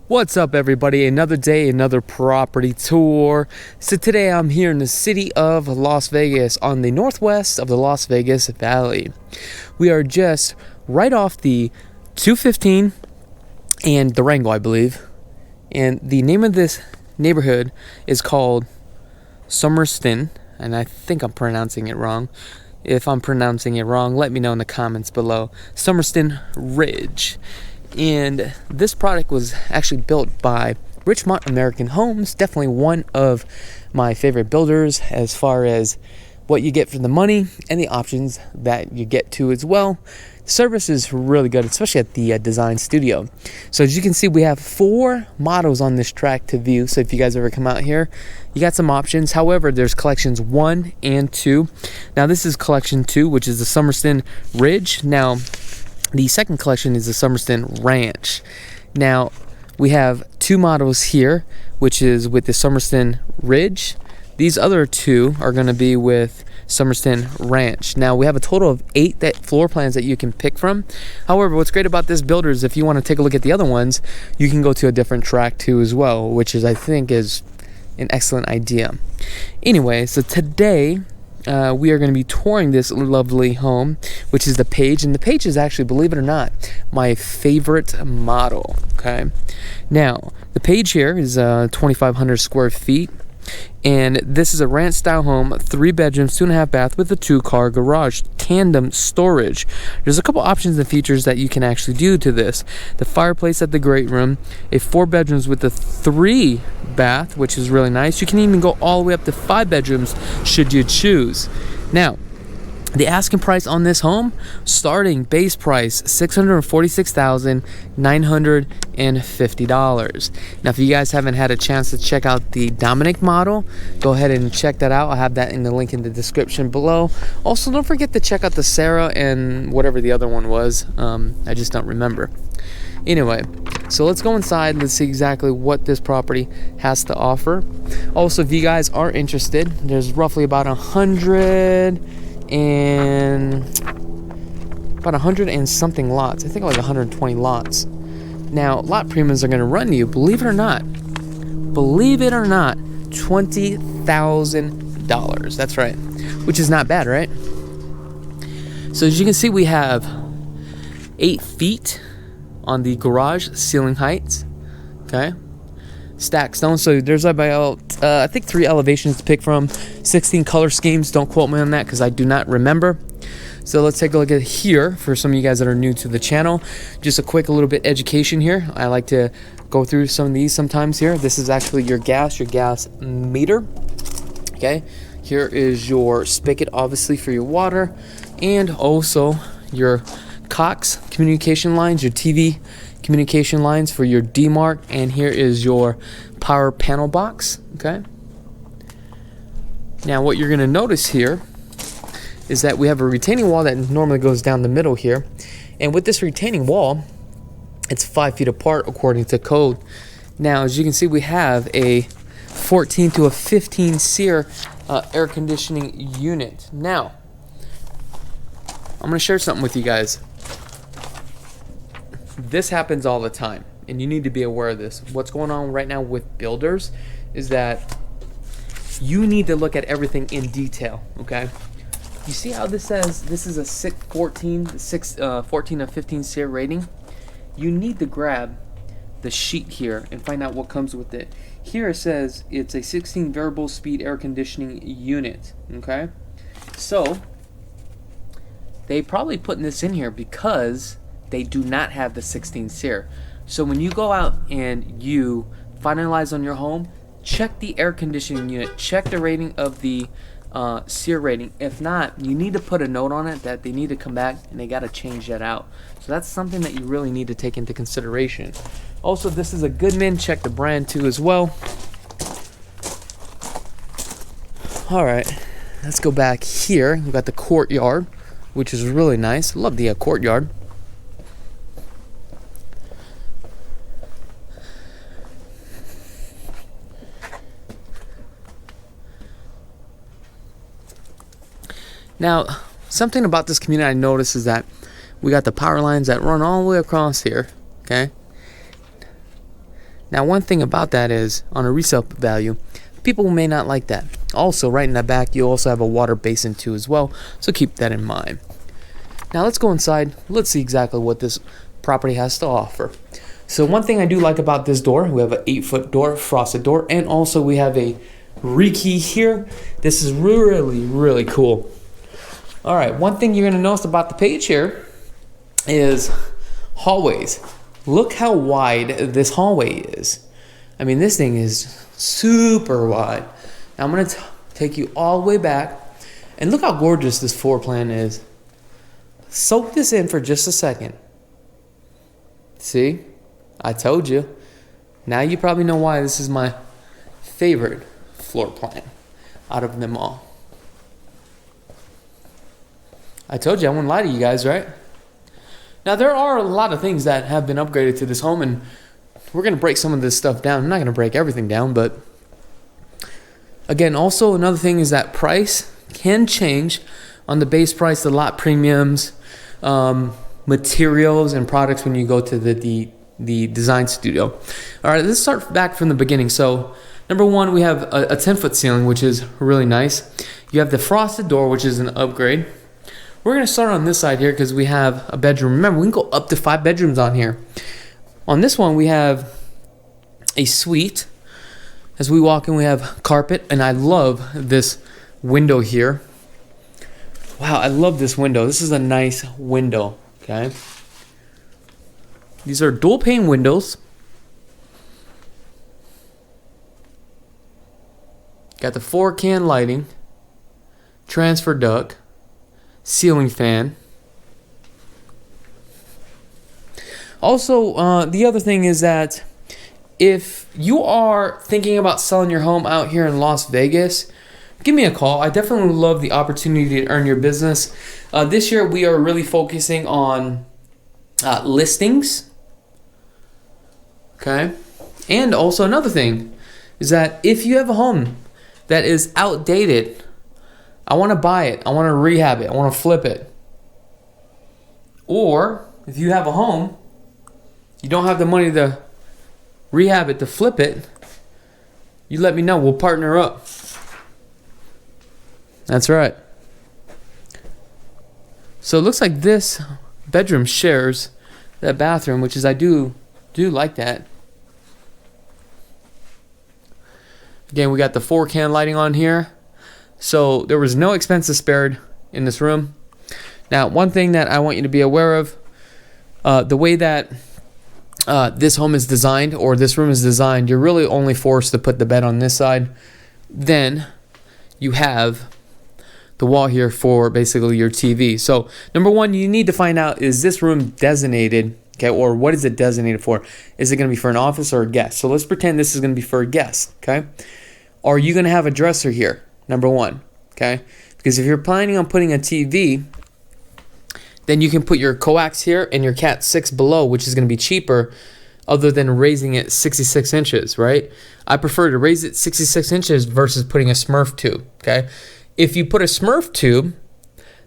What's up, everybody? Another day, another property tour. So today I'm here in the city of Las Vegas on the northwest of the Las Vegas Valley. We are just right off the 215 and Durango, I believe. And the name of this neighborhood is called Summerston, and I think I'm pronouncing it wrong. If I'm pronouncing it wrong, let me know in the comments below. Summerston Ridge. And this product was actually built by Richmond American Homes. Definitely one of my favorite builders as far as what you get for the money and the options that you get to as well. Service is really good, especially at the design studio. So as you can see, we have 4 models on this track to view. So if you guys ever come out here, you got some options. However, there's collections 1 and 2. Now this is collection 2, which is the Summerston Ridge. Now the second collection is the Summerston Ranch. Now we have 2 models here, which is with the Summerston Ridge. These other 2 are going to be with Summerston Ranch. Now we have a total of 8 floor plans that you can pick from. However, what's great about this builder is if you want to take a look at the other ones, you can go to a different track too as well, which is, I think, is an excellent idea. Anyway, so today we are going to be touring this lovely home, which is the Page. And the Page is actually, believe it or not, my favorite model. Okay, now the Page here is 2,500 square feet. And this is a ranch style home, 3 bedrooms, 2.5 bath with a 2-car garage, tandem storage. There's a couple options and features that you can actually do to this. The fireplace at the great room, a 4 bedrooms with a 3 bath, which is really nice. You can even go all the way up to 5 bedrooms should you choose. Now, the asking price on this home, starting base price, $646,950. Now, if you guys haven't had a chance to check out the Dominic model, go ahead and check that out. I'll have that in the link in the description below. Also, don't forget to check out the Sarah and whatever the other one was. I just don't remember. Anyway, so let's go inside. Let's see exactly what this property has to offer. Also, if you guys are interested, there's roughly about 100 and something lots. I think like 120 lots. Now, lot premiums are going to run you, believe it or not, $20,000. That's right, which is not bad, right? So as you can see, we have 8 feet on the garage ceiling heights. Okay, stacked stone. So there's about I think 3 elevations to pick from, 16 color schemes. Don't quote me on that because I do not remember. So let's take a look at here for some of you guys that are new to the channel. Just a quick little bit education here. I like to go through some of these sometimes here. This is actually your gas meter. Okay, here is your spigot, obviously, for your water, and also your Cox communication lines, your TV communication lines for your DMARC, and here is your power panel box. Okay, now what you're going to notice here is that we have a retaining wall that normally goes down the middle here, and with this retaining wall, it's 5 feet apart according to code. Now, as you can see, we have a 14 to a 15 SEER air conditioning unit. Now, I'm going to share something with you guys. This happens all the time, and you need to be aware of this. What's going on right now with builders is that you need to look at everything in detail. Okay, you see how this says this is a 14 to 15 SEER rating? You need to grab the sheet here and find out what comes with it. Here it says it's a 16 variable speed air conditioning unit. Okay, so they probably putting this in here because they do not have the 16 SEER. So when you go out and you finalize on your home, check the air conditioning unit, check the rating of the SEER rating. If not, you need to put a note on it that they need to come back and they got to change that out. So that's something that you really need to take into consideration. Also, this is a Goodman. Check the brand too as well. All right, let's go back here. We've got the courtyard, which is really nice. Love the courtyard. Now, something about this community I noticed is that we got the power lines that run all the way across here. Okay, Now, one thing about that is, on a resale value, people may not like that. Also, right in the back, you also have a water basin too as well, so keep that in mind. Now, let's go inside. Let's see exactly what this property has to offer. So, one thing I do like about this door, we have an 8-foot door, frosted door, and also we have a rekey here. This is really, really cool. All right, one thing you're going to notice about the page here is hallways. Look how wide this hallway is. I mean, this thing is super wide. Now I'm going to take you all the way back, and look how gorgeous this floor plan is. Soak this in for just a second. See? I told you. Now you probably know why this is my favorite floor plan out of them all. I told you I wouldn't lie to you guys, right? Now, there are a lot of things that have been upgraded to this home, and we're going to break some of this stuff down. I'm not going to break everything down, but again, also another thing is that price can change on the base price, the lot premiums, materials, and products when you go to the design studio. All right, let's start back from the beginning. So, number one, we have a 10-foot ceiling, which is really nice. You have the frosted door, which is an upgrade. We're going to start on this side here because we have a bedroom. Remember, we can go up to 5 bedrooms on here. On this one, we have a suite. As we walk in, we have carpet, and I love this window here. Wow, I love this window. This is a nice window, okay? These are dual pane windows. Got the 4-can lighting, transfer duct, ceiling fan. Also, the other thing is that if you are thinking about selling your home out here in Las Vegas, give me a call. I definitely love the opportunity to earn your business. This year, we are really focusing on listings. Okay? And also another thing is that if you have a home that is outdated, I want to buy it, I want to rehab it, I want to flip it. Or if you have a home, you don't have the money to rehab it, to flip it, you let me know. We'll partner up. That's right. So it looks like this bedroom shares that bathroom, which is I do like that. Again, we got the 4-can lighting on here. So there was no expenses spared in this room. Now, one thing that I want you to be aware of, the way that this home is designed, or this room is designed, you're really only forced to put the bed on this side. Then you have the wall here for basically your TV. So number one, you need to find out, is this room designated, okay, or what is it designated for? Is it going to be for an office or a guest? So let's pretend this is going to be for a guest, okay? Are you going to have a dresser here? Number one, okay? Because if you're planning on putting a TV, then you can put your coax here and your Cat 6 below, which is going to be cheaper other than raising it 66 inches, right? I prefer to raise it 66 inches versus putting a Smurf tube, okay? If you put a Smurf tube,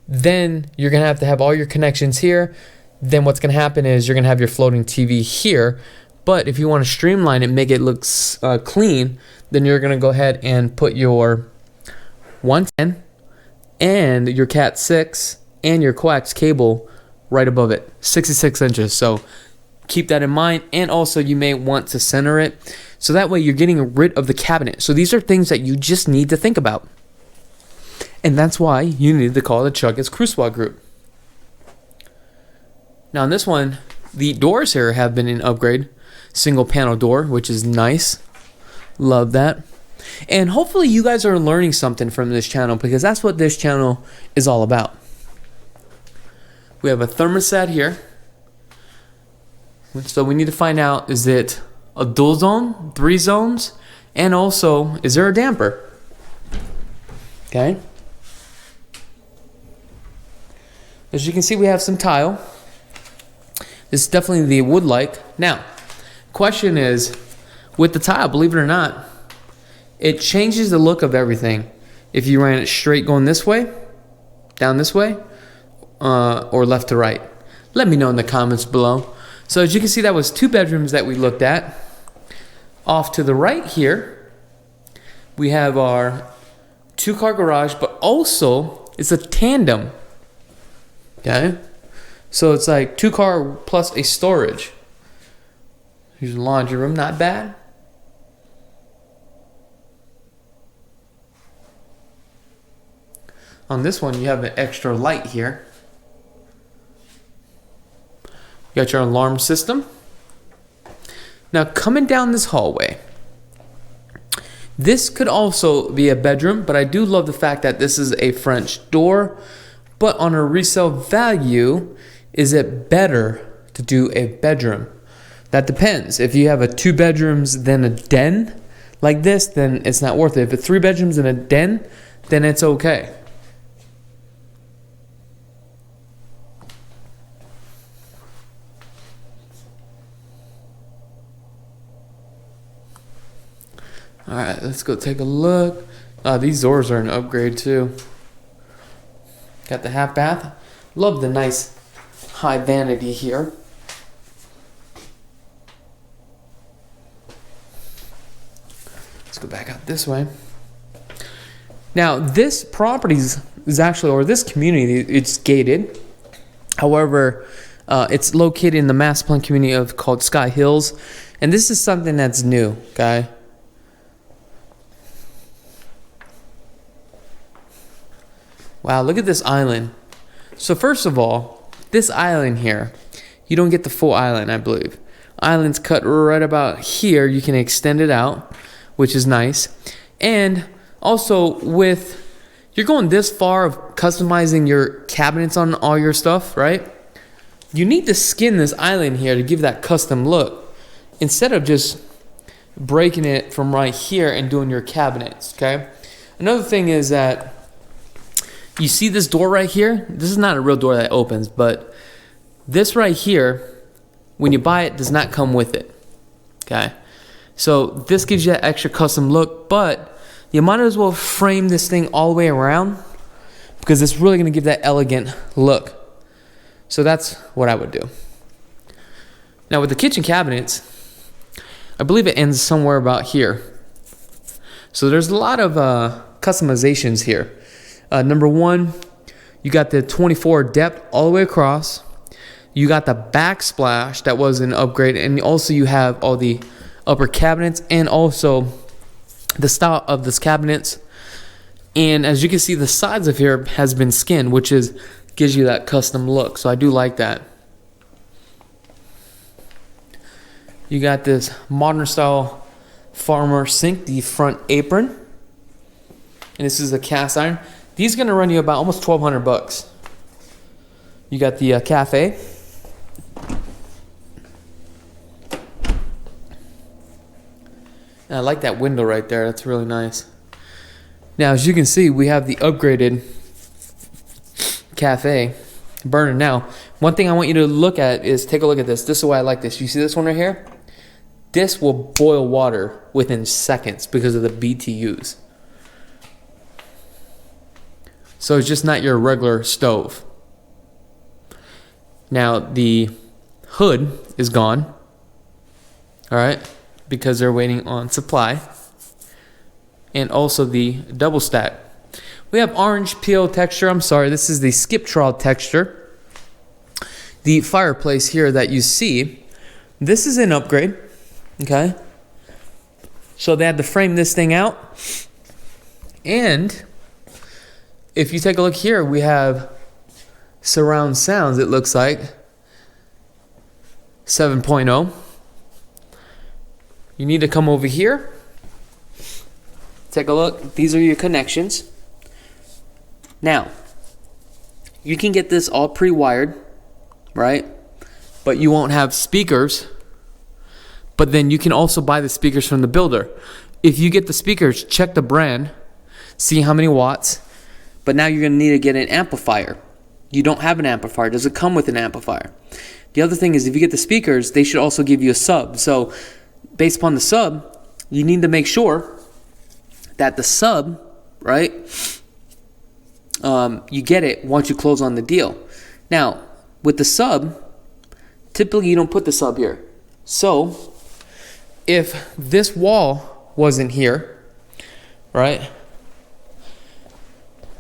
then you're going to have all your connections here. Then what's going to happen is you're going to have your floating TV here. But if you want to streamline it, make it look clean, then you're going to go ahead and put your 110 and your Cat 6 and your coax cable right above it, 66 inches. So keep that in mind. And also you may want to center it, so that way you're getting rid of the cabinet. So these are things that you just need to think about. And that's why you need to call the Chakits Krulsawat group. Now on this one, the doors here have been an upgrade. Single panel door, which is nice. Love that. And hopefully you guys are learning something from this channel, because that's what this channel is all about. We have a thermostat here. So we need to find out, is it a dual zone, 3 zones, and also, is there a damper? Okay. As you can see, we have some tile. This is definitely the wood-like. Now, question is, with the tile, believe it or not, it changes the look of everything. If you ran it straight going this way, down this way, or left to right. Let me know in the comments below. So as you can see, that was 2 bedrooms that we looked at. Off to the right here, we have our 2-car garage, but also it's a tandem. Okay? So it's like 2-car plus a storage. Here's a laundry room, not bad. On this one, you have an extra light here. You got your alarm system. Now, coming down this hallway, this could also be a bedroom, but I do love the fact that this is a French door. But on a resale value, is it better to do a bedroom? That depends. If you have a 2 bedrooms, then a den like this, then it's not worth it. If it's 3 bedrooms and a den, then it's okay. All right, let's go take a look. These doors are an upgrade too. Got the half bath. Love the nice high vanity here. Let's go back out this way. Now, this property is actually, or this community, it's gated. However, it's located in the master plan community called Skye Hills, and this is something that's new, okay? Wow, look at this island. So first of all, this island here, you don't get the full island, I believe. Island's cut right about here. You can extend it out, which is nice. And also you're going this far of customizing your cabinets on all your stuff, right? You need to skin this island here to give that custom look, instead of just breaking it from right here and doing your cabinets, okay? Another thing is that you see this door right here? This is not a real door that opens, but this right here, when you buy it, does not come with it. Okay? So this gives you that extra custom look, but you might as well frame this thing all the way around, because it's really going to give that elegant look. So that's what I would do. Now with the kitchen cabinets, I believe it ends somewhere about here. So there's a lot of customizations here. Number one, you got the 24 depth all the way across. You got the backsplash that was an upgrade, and also you have all the upper cabinets and also the style of this cabinets. And as you can see, the sides of here has been skinned, which gives you that custom look. So I do like that. You got this modern style farmer sink, the front apron, and this is a cast iron. These are going to run you about almost $1,200. You got the cafe. And I like that window right there. That's really nice. Now, as you can see, we have the upgraded cafe burner. Now, one thing I want you to look at is, take a look at this. This is why I like this. You see this one right here? This will boil water within seconds because of the BTUs. So it's just not your regular stove. Now the hood is gone. All right, because they're waiting on supply. And also the double stack. We have orange peel texture. I'm sorry, this is the Sqft texture. The fireplace here that you see, this is an upgrade. Okay. So they had to frame this thing out. And if you take a look here, we have surround sounds, it looks like 7.0. You need to come over here. Take a look. These are your connections. Now, you can get this all pre-wired, right? But you won't have speakers. But then you can also buy the speakers from the builder. If you get the speakers, check the brand, see how many watts. But now you're going to need to get an amplifier. You don't have an amplifier. Does it come with an amplifier? The other thing is, if you get the speakers, they should also give you a sub. So based upon the sub, you need to make sure that the sub, right, you get it once you close on the deal. Now, with the sub, typically you don't put the sub here. So if this wall wasn't here, right,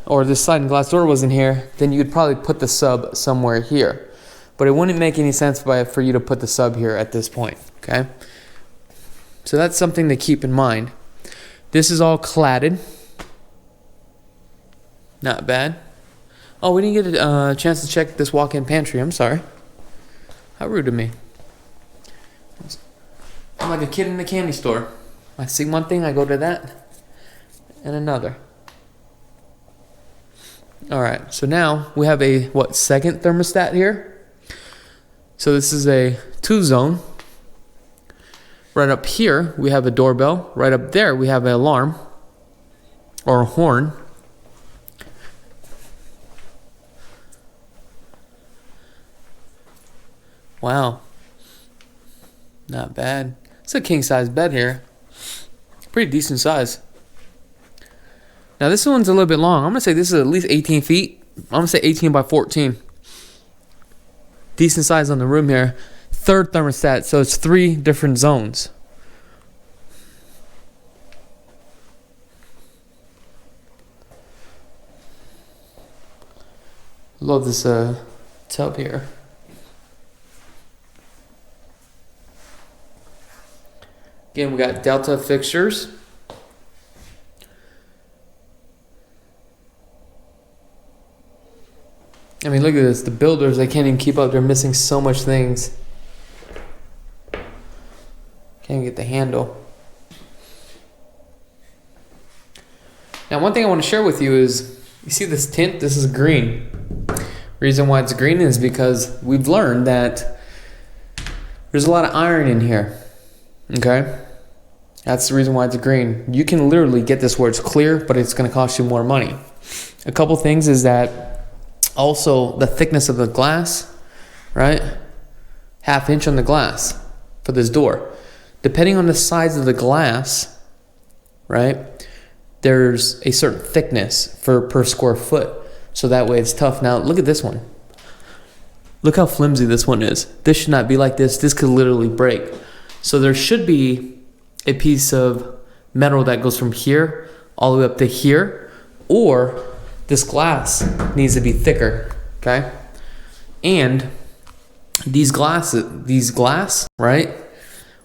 or this sliding glass door wasn't here, then you'd probably put the sub somewhere here. But it wouldn't make any sense for you to put the sub here at this point, okay? So that's something to keep in mind. This is all cladded. Not bad. Oh, we didn't get a chance to check this walk-in pantry. I'm sorry. How rude of me. I'm like a kid in a candy store. I see one thing, I go to that, and another. All right, so now we have a, second thermostat here? So this is a 2-zone. Right up here, we have a doorbell. Right up there, we have an alarm or a horn. Wow. Not bad. It's a king-size bed here. Pretty decent size. Now this one's a little bit long. I'm going to say this is at least 18 feet. I'm going to say 18 by 14. Decent size on the room here. Third thermostat, so it's 3 different zones. Love this tub here. Again, we got Delta fixtures. I mean, look at this. The builders, they can't even keep up. They're missing so much things. Can't get the handle. Now, one thing I want to share with you is, you see this tint? This is green. Reason why it's green is because we've learned that there's a lot of iron in here. Okay? That's the reason why it's green. You can literally get this where it's clear, but it's going to cost you more money. A couple things is that also the thickness of the glass, right? 1/2 inch on the glass for this door. Depending on the size of the glass, right, there's a certain thickness per square foot. So that way it's tough. Now look at this one. Look how flimsy this one is. This should not be like this. This could literally break. So there should be a piece of metal that goes from here all the way up to here, or this glass needs to be thicker, okay? And these glass, right,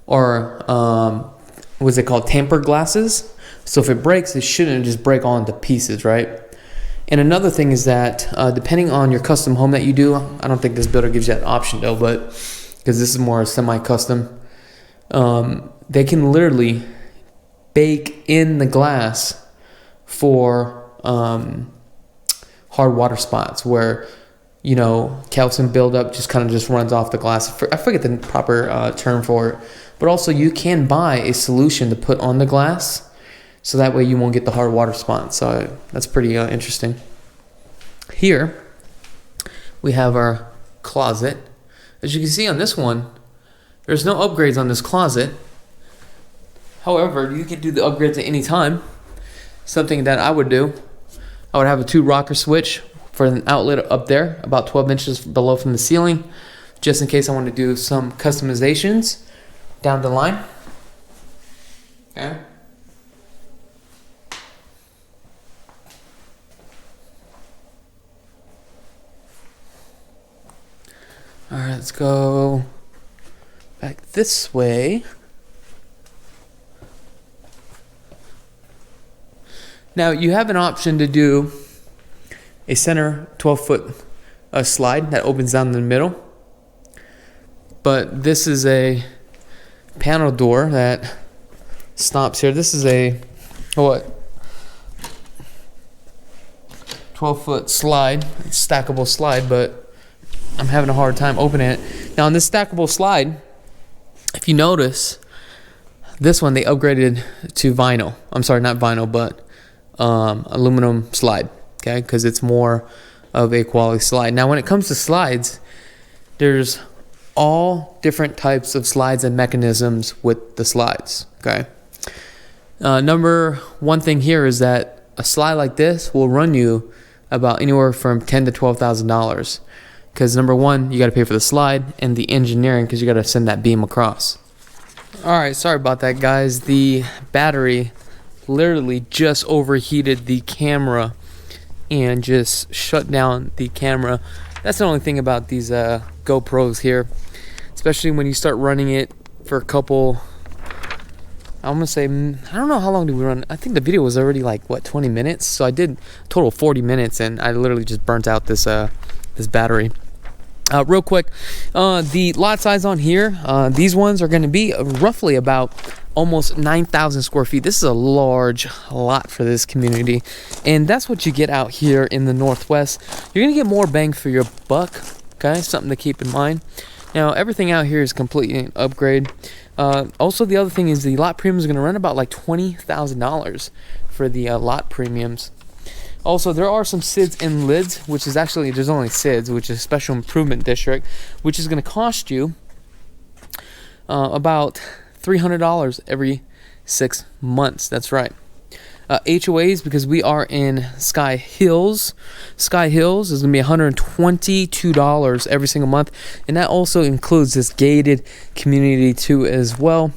are what's it called, tempered glasses. So if it breaks, it shouldn't just break all into pieces, right? And another thing is that depending on your custom home that you do, I don't think this builder gives you that option though, but because this is more semi-custom, they can literally bake in the glass for hard water spots where, you know, calcium buildup just kind of just runs off the glass. I forget the proper term for it, but also you can buy a solution to put on the glass so that way you won't get the hard water spots. So that's pretty interesting. Here we have our closet. As you can see on this one, there's no upgrades on this closet. However, you can do the upgrades at any time. Something that I would do, I would have a 2-rocker switch for an outlet up there, about 12 inches below from the ceiling, just in case I want to do some customizations down the line. Okay. All right, let's go back this way. Now you have an option to do a center 12-foot slide that opens down in the middle, but this is a panel door that stops here. This is a 12-foot slide, stackable slide, but I'm having a hard time opening it. Now on this stackable slide, if you notice, this one they upgraded to vinyl. I'm sorry, not vinyl, but aluminum slide, okay, because it's more of a quality slide. Now when it comes to slides, there's all different types of slides and mechanisms with the slides, okay. Number one thing here is that a slide like this will run you about anywhere from $10,000 to $12,000, because number one, you got to pay for the slide and the engineering, because you got to send that beam across. Alright, sorry about that, guys. The battery literally just overheated the camera and just shut down the camera. That's the only thing about these GoPros here, especially when you start running it for a couple, I'm gonna say, I don't know how long did we run. I think the video was already like, what, 20 minutes? So I did a total of 40 minutes and I literally just burnt out this this battery. Real quick, the lot size on here, these ones are going to be roughly about almost 9,000 square feet. This is a large lot for this community, and that's what you get out here in the Northwest. You're going to get more bang for your buck, okay? Something to keep in mind. Now, everything out here is completely an upgrade. Also, the other thing is the lot premium is going to run about like $20,000 for the lot premiums. Also, there are some SIDS and lids, which is actually, there's only SIDS, which is Special Improvement District, which is going to cost you about $300 every 6 months. That's right. HOAs, because we are in Skye Hills. Skye Hills is going to be $122 every single month, and that also includes this gated community too as well.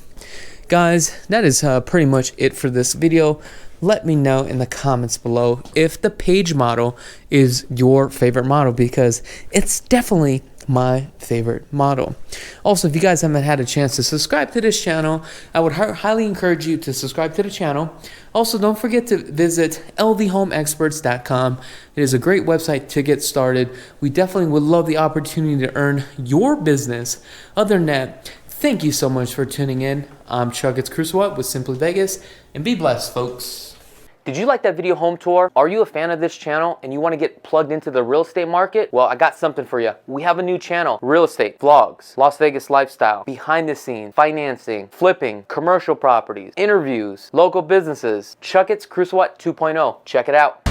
Guys, that is pretty much it for this video. Let me know in the comments below if the Page model is your favorite model, because it's definitely my favorite model. Also, if you guys haven't had a chance to subscribe to this channel, I would highly encourage you to subscribe to the channel. Also, don't forget to visit ldhomeexperts.com. It is a great website to get started. We definitely would love the opportunity to earn your business. Other than that, thank you so much for tuning in. I'm Chakits Krulsawat with Simply Vegas, and be blessed, folks. Did you like that video home tour? Are you a fan of this channel and you want to get plugged into the real estate market? Well, I got something for you. We have a new channel: real estate vlogs, Las Vegas lifestyle, behind the scenes, financing, flipping, commercial properties, interviews, local businesses. Chakits Krulsawat 2.0. Check it out.